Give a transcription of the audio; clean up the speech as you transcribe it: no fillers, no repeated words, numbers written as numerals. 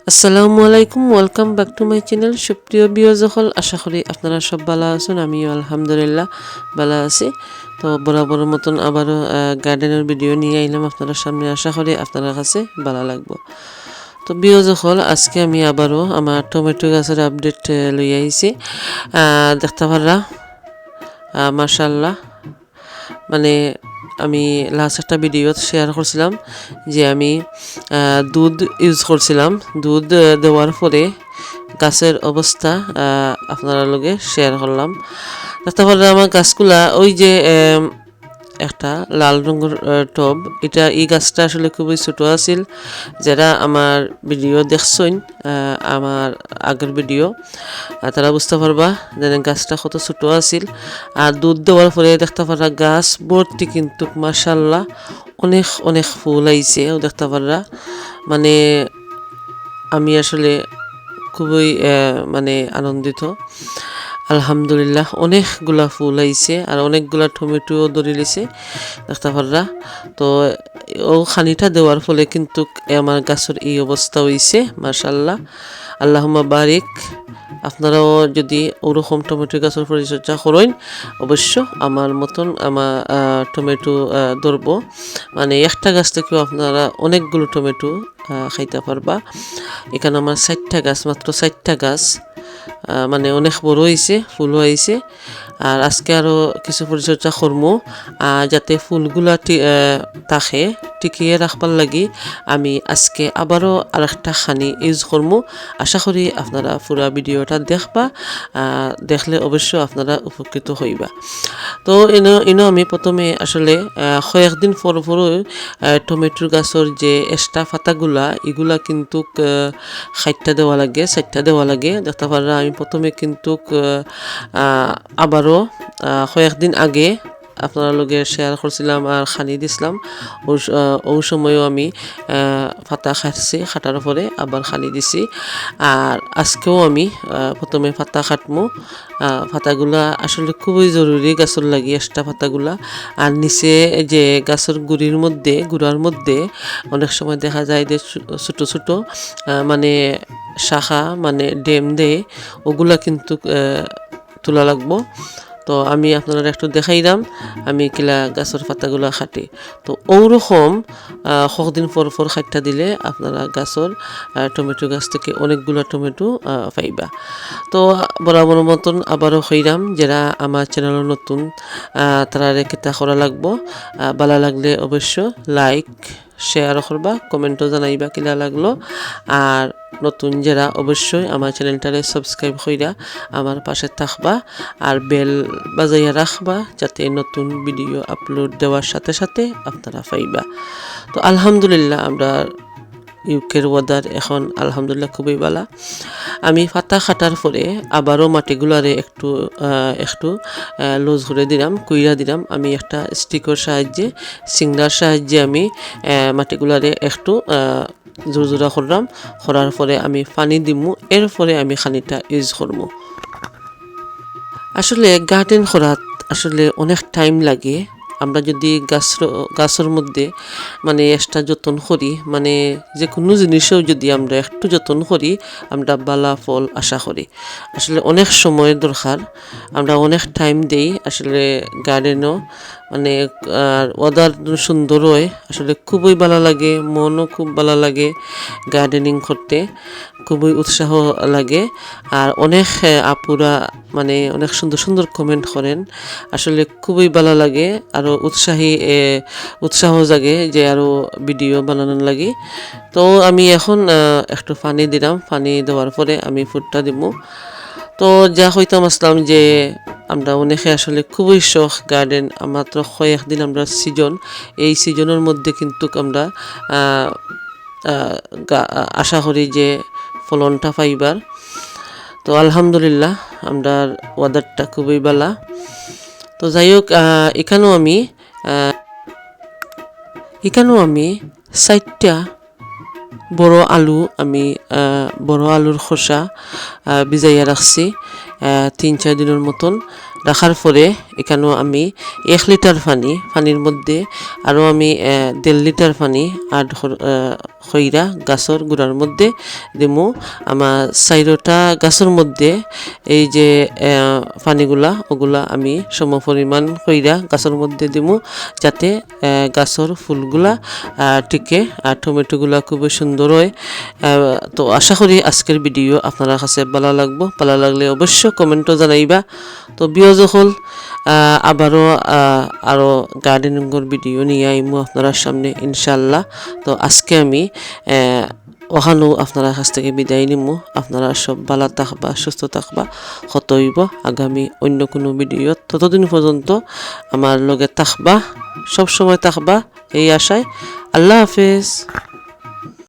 আসসালামু আলাইকুম, welcome back to my channel. সুপ্রিয় ভিউয়ার্স সকল, আশা করি আপনারা সব ভালো আছেন। আমিও আলহামদুলিল্লাহ ভালো আছি। তো বরাবর মতন আবারও গার্ডেনের ভিডিও নিয়ে আইলাম আপনাদের সামনে। আশা করি আপনার কাছে ভালো লাগবে। তো ভিউয়ার্স সকল, আজকে আমি আবারও আমার টমেটো গাছের আপডেট লই আইছি। দেখতে পাররা মাশাআল্লাহ, মানে আমি লাস্ট একটা ভিডিও শেয়ার করছিলাম যে আমি দুধ ইউজ করছিলাম। দুধ দেওয়ার পরে গাছের অবস্থা আপনারা লগে শেয়ার করলাম। তারপরে আমার গাছগুলা ওই যে একটা লাল রঙের টব, এটা এই গাছটা আসলে খুবই ছোট আছিল। যারা আমার ভিডিও দেখছেন, আমার আগের ভিডিও, তারা বুঝতে পারবা যে গাছটা কত ছোট আছিল। আর দুধ দেওয়ার পরে দেখতে পারা গাছ ভর্তি কিন্তু মাশাআল্লাহ অনেক অনেক ফুল আইছে দেখতে পারা। মানে আমি আসলে খুবই মানে আনন্দিত, আলহামদুলিল্লাহ। অনেকগুলা ফুল আইছে আর অনেকগুলা টমেটো ধরে লিছে দেখতে পাররা। তো ও খানিটা দেওয়ার ফলে কিন্তু আমার গাছের এই অবস্থা হইছে মাশাআল্লাহ, আল্লাহুম্মা বারিক। আপনারাও যদি ওরকম টমেটো গাছের পরিচর্যা করেন, অবশ্য আমার মতন আমার টমেটো ধরব। মানে একটা গাছ থেকেও আপনারা অনেকগুলো টমেটো খাইতে পারবা। এখানে আমার 4টা গাছ, মাত্র 4টা গাছ, মানে অনেক বড় হয়েছে, ফুলও হয়েছে। আর আজকে আরও কিছু পরিচর্যা করবো যাতে ফুলগুলা থাকে টিকিয়ে রাখবার লাগি। আমি আজকে আবারও আরেকটা খানি ইউজ করবো। আশা করি আপনারা পুরা ভিডিওটা দেখবা, দেখলে অবশ্য আপনারা উপকৃত হইবা। তো এনো আমি প্রথমে আসলে কয়েকদিন পর টমেটোর গাছের যে এক্সট্রা পাতাগুলা, এগুলা কিন্তু 60টা দেওয়া লাগে, 4টা দেওয়া লাগে দেখতে পারা। আমি প্রথমে কিন্তু আবারও কয়েকদিন আগে আপনার লগে শেয়ার করছিলাম আর খানি দিছিলাম। ওই সময়ও আমি পাতা খাটছি, খাটার পরে আবার খানি দিছি। আর আজকেও আমি প্রথমে পাতা খাটমু। পাতাগুলা আসলে খুবই জরুরি গাছের লাগি, এক্সট্রা পাতাগুলা। আর নিচে যে গাছের গুড়ার মধ্যে অনেক সময় দেখা যায় যে ছোট ছোট মানে শাখা, মানে ডেম দেয়, ওগুলা কিন্তু তোলা লাগবো। তো আমি আপনারা একটু দেখাইলাম আমি কিলা গাছের পাতাগুলা খাটি। তো ওরকম কয়েকদিন পর খাটটা দিলে আপনারা গাছের টমেটো গাছ থেকে অনেকগুলো টমেটো পাইবা। তো বরাবর মতন আবারও হইলাম, যারা আমার চ্যানেলের নতুন তারা রেখেতা করা লাগবো। ভালো লাগলে অবশ্য লাইক শেয়ার করবা, কমেন্টও জানাইবা কিলা লাগলো। আর নতুন যারা অবশ্যই আমার চ্যানেলটারে সাবস্ক্রাইব কইরা আমার পাশে থাকবা আর বেল বাজাইয়া রাখবা, যাতে নতুন ভিডিও আপলোড দেওয়ার সাথে সাথে আপনারা পাইবা। তো আলহামদুলিল্লাহ, আমরা ইউকের ওয়েদার এখন আলহামদুলিল্লাহ খুবই ভালো। আমি পাতা খাটার পরে আবারও মাটিগুলারে একটু একটু লুজ করে দিলাম, কুইরা দিলাম। আমি একটা স্টিকের সাহায্যে, সিংড়ার সাহায্যে আমি মাটিগুলারে একটু জোরজোড়া করলাম। করার পরে আমি পানি দিমু, এরপরে আমি খানিটা ইউজ করবো। আসলে গার্ডেন করাত আসলে অনেক টাইম লাগে। আমরা যদি গাছের মধ্যে মানে এক্সট্রা যত্ন করি, মানে যে কোনো জিনিসেও যদি আমরা একটু যত্ন করি, আমরা ভালো ফল আশা করি। আসলে অনেক সময়ের দরকার, আমরা অনেক টাইম দেই আসলে গার্ডেনও। মানে আর ওয়েদার সুন্দর হয়, আসলে খুবই ভালো লাগে, মনও খুব ভালো লাগে গার্ডেনিং করতে, খুবই উৎসাহ লাগে। আর অনেক আপুরা মানে অনেক সুন্দর সুন্দর কমেন্ট করেন, আসলে খুবই ভালো লাগে। আরও উৎসাহ জাগে যে আরও ভিডিও বানানোর লাগে। তো আমি এখন একটু পানি দিলাম, পানি দেওয়ার পরে আমি ফুটটা দিব। তো যা হইতাম আসলাম যে আমরা অনেকে আসলে খুবই শখ গার্ডেন। মাত্র কয়েকদিন আমরা এই সিজনের মধ্যে কিন্তু আমরা আশা করি যে ফলনটা পাইবার। তো আলহামদুলিল্লাহ, আমরা ওয়েদারটা খুবই ভালো। তো যাই হোক, এখানেও আমি 4টা বড় আলু, আমি বড় আলুর খোসা ভিজাইয়া রাখছি। 3-4 দিনের মতন রাখার পরে এখানেও আমি 1 লিটার পানির মধ্যে আরও আমি 1.5 লিটার পানি আর খইরা গাছের গুঁড়ার মধ্যে দিমু। আমার 4টা গাছের মধ্যে এই যে পানিগুলা ওগুলা আমি সম পরিমাণ কইরা গাছের মধ্যে দিমু, যাতে গাছের ফুলগুলা টিকে আর টমেটোগুলা খুবই সুন্দর হয়। তো আশা করি আজকের ভিডিও আপনার কাছে ভালো লাগবো। ভালো লাগলে অবশ্যই কমেন্টও জানাইবা। তো যখন আরও গার্ডেনিংয়ের ভিডিও নিয়ে আইমু আপনারা সামনে ইনশাল্লাহ। তো আজকে আমি ওখানেও আপনারা কাছ থেকে বিদায় নিমু। আপনারা সব ভালো থাকবা, সুস্থ থাকবা, হত হইব আগামী অন্য কোনো ভিডিও। ততদিন পর্যন্ত আমার লগে থাকবা, সব সময় থাকবা এই আশায়। আল্লাহ হাফেজ।